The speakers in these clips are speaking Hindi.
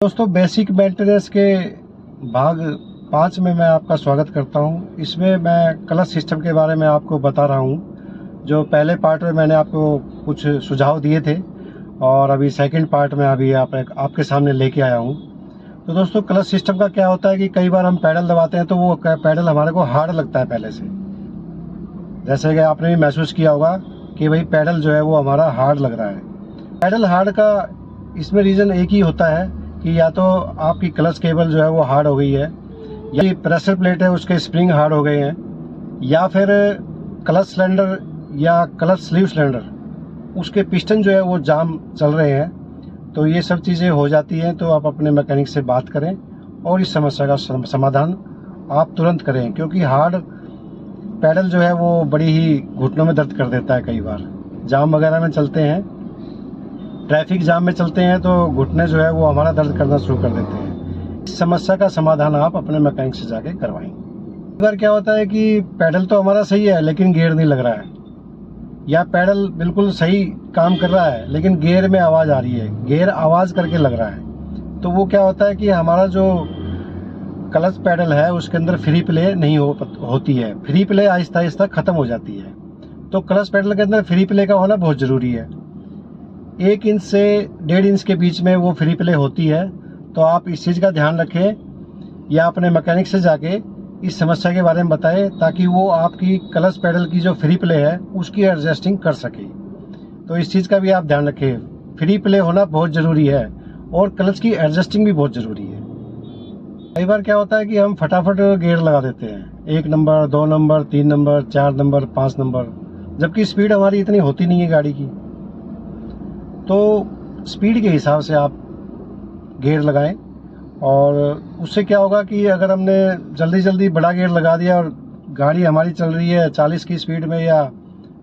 दोस्तों, बेसिक मेंटेनेंस के भाग 5 में मैं आपका स्वागत करता हूं। इसमें मैं क्लच सिस्टम के बारे में आपको बता रहा हूं। जो पहले पार्ट में मैंने आपको कुछ सुझाव दिए थे और अभी सेकंड पार्ट में अभी आपके सामने लेके आया हूं। तो दोस्तों, क्लच सिस्टम का क्या होता है कि कई बार हम पैडल दबाते हैं तो वो पैडल हमारे को हार्ड लगता है पहले से। जैसे कि आपने भी महसूस किया होगा कि भाई पैडल जो है वो हमारा हार्ड लग रहा है। पैडल हार्ड का इसमें रीज़न एक ही होता है कि या तो आपकी क्लच केबल जो है वो हार्ड हो गई है, या प्रेशर प्लेट है उसके स्प्रिंग हार्ड हो गए हैं, या फिर क्लच सिलेंडर या क्लच स्लीव सिलेंडर उसके पिस्टन जो है वो जाम चल रहे हैं। तो ये सब चीज़ें हो जाती हैं। तो आप अपने मैकेनिक से बात करें और इस समस्या का समाधान आप तुरंत करें, क्योंकि हार्ड पैडल जो है वो बड़ी ही घुटनों में दर्द कर देता है। कई बार जाम वगैरह में चलते हैं, ट्रैफिक जाम में चलते हैं तो घुटने जो है वो हमारा दर्द करना शुरू कर देते हैं। इस समस्या का समाधान आप अपने मैकेनिक से जाके करवाएं। कई बार क्या होता है कि पैडल तो हमारा सही है लेकिन गियर नहीं लग रहा है, या पैडल बिल्कुल सही काम कर रहा है लेकिन गियर में आवाज़ आ रही है, गियर आवाज़ करके लग रहा है। तो वो क्या होता है कि हमारा जो क्लच पैडल है उसके अंदर फ्री प्ले नहीं होती है। फ्री प्ले आहिस्ता आहिस्ता ख़त्म हो जाती है। तो क्लच पैडल के अंदर फ्री प्ले का होना बहुत ज़रूरी है। 1 इंच से 1.5 इंच के बीच में वो फ्री प्ले होती है। तो आप इस चीज़ का ध्यान रखें या अपने मैकेनिक से जाके इस समस्या के बारे में बताएं, ताकि वो आपकी क्लच पैडल की जो फ्री प्ले है उसकी एडजस्टिंग कर सके। तो इस चीज़ का भी आप ध्यान रखें, फ्री प्ले होना बहुत ज़रूरी है और क्लच की एडजस्टिंग भी बहुत ज़रूरी है। कई बार क्या होता है कि हम फटाफट गियर लगा देते हैं, 1 number 2 number 3 number 4 number 5 number, जबकि स्पीड हमारी इतनी होती नहीं है गाड़ी की। तो स्पीड के हिसाब से आप गियर लगाएं, और उससे क्या होगा कि अगर हमने जल्दी जल्दी बड़ा गियर लगा दिया और गाड़ी हमारी चल रही है 40 की स्पीड में या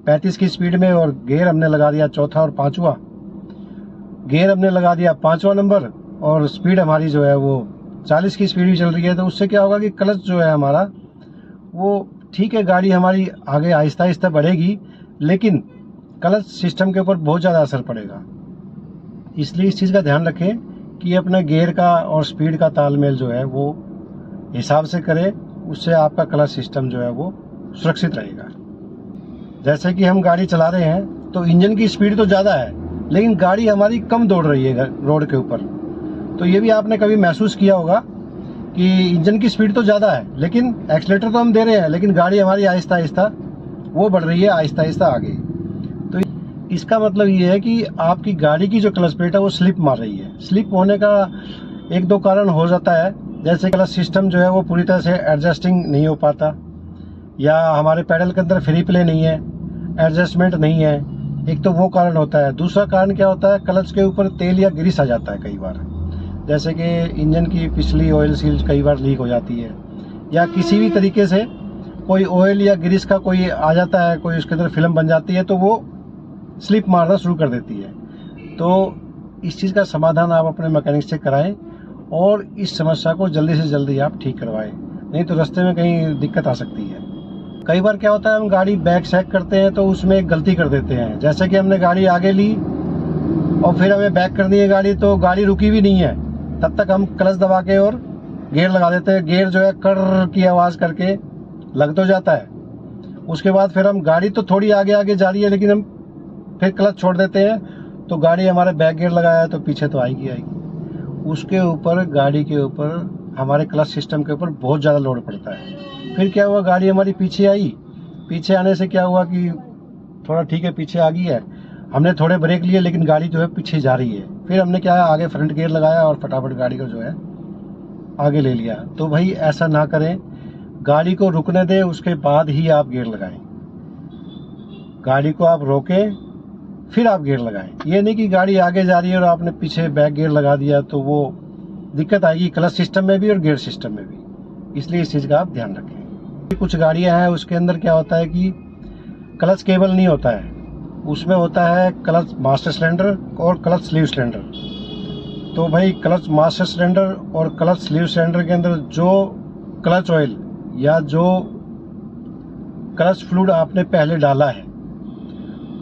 35 की स्पीड में, और गियर हमने लगा दिया चौथा और पांचवा, गियर हमने लगा दिया 5वां नंबर और स्पीड हमारी जो है वो 40 की स्पीड भी चल रही है, तो उससे क्या होगा कि क्लच जो है हमारा वो ठीक है, गाड़ी हमारी आगे आहिस्ता आहिस्ता बढ़ेगी लेकिन क्लच सिस्टम के ऊपर बहुत ज़्यादा असर पड़ेगा। इसलिए इस चीज़ का ध्यान रखें कि अपने गियर का और स्पीड का तालमेल जो है वो हिसाब से करें, उससे आपका क्लच सिस्टम जो है वो सुरक्षित रहेगा। जैसे कि हम गाड़ी चला रहे हैं तो इंजन की स्पीड तो ज़्यादा है लेकिन गाड़ी हमारी कम दौड़ रही है रोड के ऊपर। तो ये भी आपने कभी महसूस किया होगा कि इंजन की स्पीड तो ज़्यादा है लेकिन एक्सीलेटर तो हम दे रहे हैं, लेकिन गाड़ी हमारी आहिस्ता आहिस्ता वो बढ़ रही है, आहिस्ता आहिस्ता आगे। तो इसका मतलब ये है कि आपकी गाड़ी की जो क्लच प्लेट है वो स्लिप मार रही है। स्लिप होने का 1-2 कारण हो जाता है, जैसे क्लच सिस्टम जो है वो पूरी तरह से एडजस्टिंग नहीं हो पाता, या हमारे पैडल के अंदर फ्री प्ले नहीं है, एडजस्टमेंट नहीं है। एक तो वो कारण होता है। दूसरा कारण क्या होता है, क्लच के ऊपर तेल या ग्रीस आ जाता है कई बार, जैसे कि इंजन की पिछली ऑयल सील कई बार लीक हो जाती है, या किसी भी तरीके से कोई ऑयल या ग्रीस का कोई आ जाता है, कोई उसके अंदर फिल्म बन जाती है तो वो स्लिप मारना शुरू कर देती है। तो इस चीज़ का समाधान आप अपने मैकेनिक से कराएं और इस समस्या को जल्दी से जल्दी आप ठीक करवाएं, नहीं तो रास्ते में कहीं दिक्कत आ सकती है। कई बार क्या होता है, हम गाड़ी बैक सैक करते हैं तो उसमें एक गलती कर देते हैं। जैसे कि हमने गाड़ी आगे ली और फिर हमें बैक करनी है गाड़ी, तो गाड़ी रुकी भी नहीं है, तब तक हम क्लच दबा के और गियर लगा देते हैं। गियर जो है कर की आवाज़ करके लग तो जाता है, उसके बाद फिर हम गाड़ी तो थोड़ी आगे आगे जा रही है लेकिन हम फिर क्लच छोड़ देते हैं, तो गाड़ी हमारे बैक गियर लगाया है तो पीछे तो आएगी आएगी। उसके ऊपर गाड़ी के ऊपर हमारे क्लच सिस्टम के ऊपर बहुत ज़्यादा लोड पड़ता है। फिर क्या हुआ, गाड़ी हमारी पीछे आई, पीछे आने से क्या हुआ कि थोड़ा ठीक है पीछे आ गई है, हमने थोड़े ब्रेक लिए लेकिन गाड़ी जो है पीछे जा रही है। फिर हमने क्या है, आगे फ्रंट गियर लगाया और फटाफट गाड़ी को जो है आगे ले लिया। तो भाई ऐसा ना करें, गाड़ी को रुकने दें, उसके बाद ही आप गियर लगाएं। गाड़ी को आप रोकें फिर आप गियर लगाएं। ये नहीं कि गाड़ी आगे जा रही है और आपने पीछे बैक गियर लगा दिया, तो वो दिक्कत आएगी क्लच सिस्टम में भी और गियर सिस्टम में भी। इसलिए इस चीज़ का आप ध्यान रखें। कुछ गाड़ियां हैं उसके अंदर क्या होता है कि क्लच केबल नहीं होता है, उसमें होता है क्लच मास्टर सिलेंडर और क्लच स्लीव सिलेंडर। तो भाई क्लच मास्टर सिलेंडर और क्लच स्लीव सिलेंडर के अंदर जो क्लच ऑयल या जो क्लच फ्लूइड आपने पहले डाला है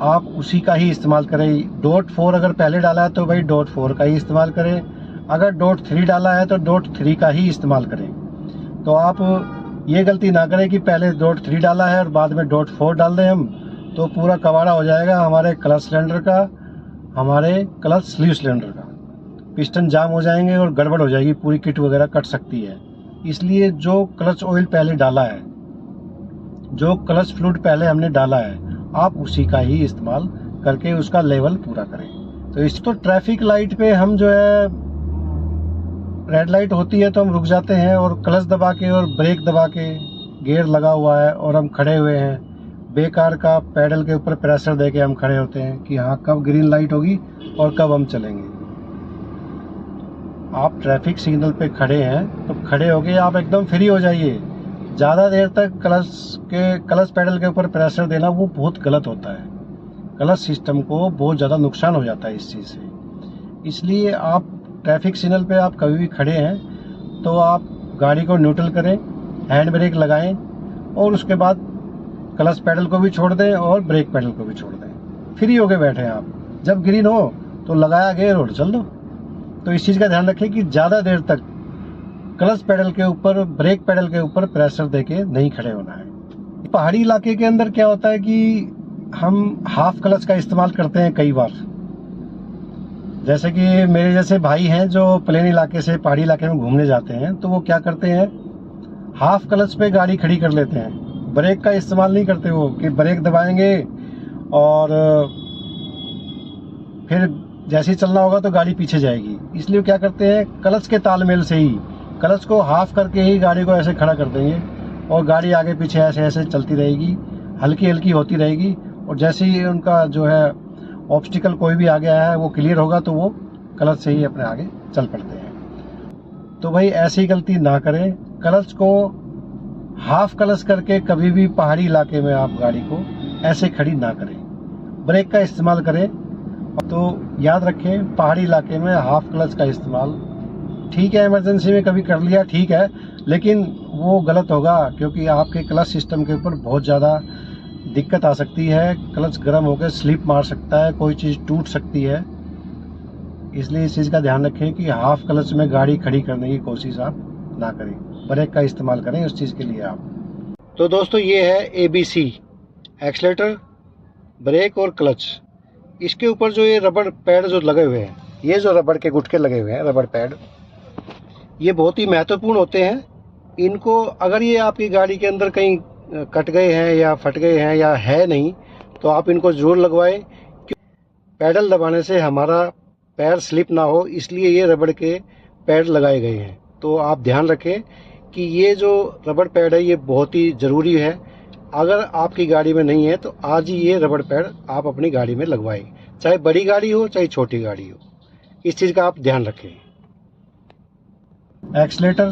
आप उसी का ही इस्तेमाल करें। .4 अगर पहले डाला है तो भाई .4 का ही इस्तेमाल करें। अगर .3 डाला है तो .3 का ही इस्तेमाल करें। तो आप ये गलती ना करें कि पहले .3 डाला है और बाद में .4 डाल दें हम, तो पूरा कबाड़ा हो जाएगा हमारे क्लच सिलेंडर का, हमारे क्लच स्लीव सिलेंडर का। पिस्टन जाम हो जाएंगे और गड़बड़ हो जाएगी, पूरी किट वगैरह कट सकती है। इसलिए जो क्लच ऑयल पहले डाला है, जो क्लच फ्लूइड पहले हमने डाला है, आप उसी का ही इस्तेमाल करके उसका लेवल पूरा करें। तो इस तो ट्रैफिक लाइट पे हम जो है, रेड लाइट होती है तो हम रुक जाते हैं और क्लच दबा के और ब्रेक दबा के, गियर लगा हुआ है और हम खड़े हुए हैं, बेकार का पैडल के ऊपर प्रेशर दे के हम खड़े होते हैं कि हाँ कब ग्रीन लाइट होगी और कब हम चलेंगे। आप ट्रैफिक सिग्नल पे खड़े हैं तो खड़े होके आप एकदम फ्री हो जाइए। ज़्यादा देर तक क्लच पैडल के ऊपर प्रेशर देना वो बहुत गलत होता है, क्लच सिस्टम को बहुत ज़्यादा नुकसान हो जाता है इस चीज़ से। इसलिए आप ट्रैफिक सिग्नल पे आप कभी भी खड़े हैं तो आप गाड़ी को न्यूट्रल करें, हैंड ब्रेक लगाएं और उसके बाद क्लच पैडल को भी छोड़ दें और ब्रेक पैडल को भी छोड़ दें। फ्री होके बैठे हैं आप, जब ग्रीन हो तो लगाया गियर और चल दो। तो इस चीज़ का ध्यान रखें कि ज़्यादा देर तक क्लच पैडल के ऊपर, ब्रेक पैडल के ऊपर प्रेशर देके नहीं खड़े होना है। पहाड़ी इलाके के अंदर क्या होता है कि हम हाफ क्लच का इस्तेमाल करते हैं कई बार। जैसे कि मेरे जैसे भाई हैं जो प्लेन इलाके से पहाड़ी इलाके में घूमने जाते हैं, तो वो क्या करते हैं, हाफ क्लच पे गाड़ी खड़ी कर लेते हैं, ब्रेक का इस्तेमाल नहीं करते वो, कि ब्रेक दबाएंगे और फिर जैसे ही चलना होगा तो गाड़ी पीछे जाएगी। इसलिए क्या करते हैं, क्लच के तालमेल से ही क्लच को हाफ करके ही गाड़ी को ऐसे खड़ा कर देंगे और गाड़ी आगे पीछे ऐसे ऐसे चलती रहेगी, हल्की हल्की होती रहेगी। और जैसे ही उनका जो है ऑब्स्टिकल कोई भी आ गया है वो क्लियर होगा तो वो क्लच से ही अपने आगे चल पड़ते हैं। तो भाई ऐसी गलती ना करें, क्लच को हाफ क्लच करके कभी भी पहाड़ी इलाके में आप गाड़ी को ऐसे खड़ी ना करें, ब्रेक का इस्तेमाल करें। तो याद रखें, पहाड़ी इलाके में हाफ क्लच का इस्तेमाल ठीक है, इमरजेंसी में कभी कर लिया ठीक है, लेकिन वो गलत होगा क्योंकि आपके क्लच सिस्टम के ऊपर बहुत ज़्यादा दिक्कत आ सकती है। क्लच गर्म होकर स्लिप मार सकता है, कोई चीज़ टूट सकती है। इसलिए इस चीज़ का ध्यान रखें कि हाफ क्लच में गाड़ी खड़ी करने की कोशिश आप ना करें, ब्रेक का इस्तेमाल करें उस चीज़ के लिए आप। तो दोस्तों ये है ABC, एक्सीलरेटर, ब्रेक और क्लच। इसके ऊपर जो ये रबड़ पैड जो लगे हुए हैं, ये जो रबड़ के गुटके लगे हुए हैं, रबड़ पैड, ये बहुत ही महत्वपूर्ण होते हैं। इनको अगर ये आपकी गाड़ी के अंदर कहीं कट गए हैं या फट गए हैं या है नहीं, तो आप इनको ज़रूर लगवाएं। पैडल दबाने से हमारा पैर स्लिप ना हो, इसलिए ये रबड़ के पैड लगाए गए हैं। तो आप ध्यान रखें कि ये जो रबड़ पैड है ये बहुत ही ज़रूरी है। अगर आपकी गाड़ी में नहीं है तो आज ही ये रबड़ पैड आप अपनी गाड़ी में लगवाएं, चाहे बड़ी गाड़ी हो चाहे छोटी गाड़ी हो। इस चीज़ का आप ध्यान रखें। एक्सीलरेटर,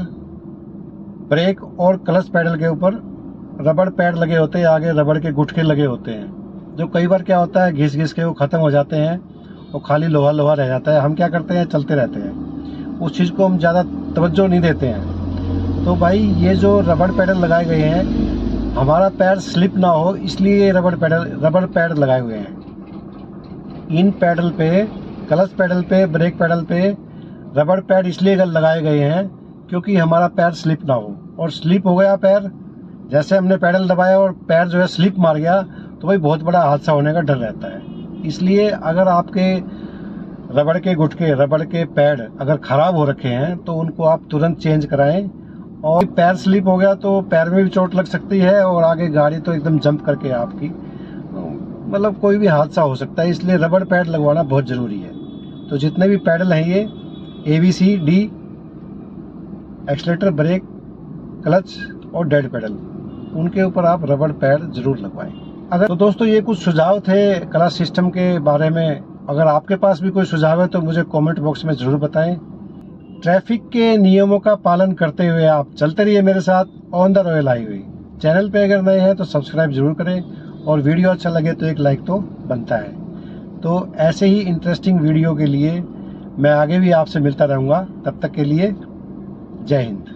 ब्रेक और क्लच पैडल के ऊपर रबड़ पैड लगे होते हैं, आगे रबड़ के गुटके लगे होते हैं, जो कई बार क्या होता है घिस घिस के वो ख़त्म हो जाते हैं और खाली लोहा लोहा रह जाता है। हम क्या करते हैं, चलते रहते हैं, उस चीज़ को हम ज़्यादा तवज्जो नहीं देते हैं। तो भाई ये जो रबड़ पैडल लगाए गए हैं, हमारा पैर स्लिप ना हो इसलिए ये रबड़ पैड लगाए हुए हैं। इन पैडल पे, क्लच पैडल पे, ब्रेक पैडल पे रबड़ पैड इसलिए लगाए गए हैं क्योंकि हमारा पैर स्लिप ना हो। और स्लिप हो गया पैर, जैसे हमने पैडल दबाया और पैर जो है स्लिप मार गया, तो भाई बहुत बड़ा हादसा होने का डर रहता है। इसलिए अगर आपके रबड़ के गुटके, रबड़ के पैड अगर ख़राब हो रखे हैं तो उनको आप तुरंत चेंज कराएं। और पैर स्लिप हो गया तो पैर में भी चोट लग सकती है और आगे गाड़ी तो एकदम जंप करके आपकी, मतलब कोई भी हादसा हो सकता है। इसलिए रबड़ पैड लगवाना बहुत ज़रूरी है। तो जितने भी पैडल हैं ये ABCD, एक्सीलरेटर, ब्रेक, क्लच और डेड पैडल, उनके ऊपर आप रबड़ पैड जरूर लगवाएं। अगर तो दोस्तों ये कुछ सुझाव थे क्लच सिस्टम के बारे में। अगर आपके पास भी कोई सुझाव है तो मुझे कमेंट बॉक्स में ज़रूर बताएं। ट्रैफिक के नियमों का पालन करते हुए आप चलते रहिए मेरे साथ on the royal highway. Channel पे अगर नए हैं तो सब्सक्राइब जरूर करें और वीडियो अच्छा लगे तो एक लाइक तो बनता है। तो ऐसे ही इंटरेस्टिंग वीडियो के लिए मैं आगे भी आपसे मिलता रहूँगा। तब तक के लिए जय हिंद।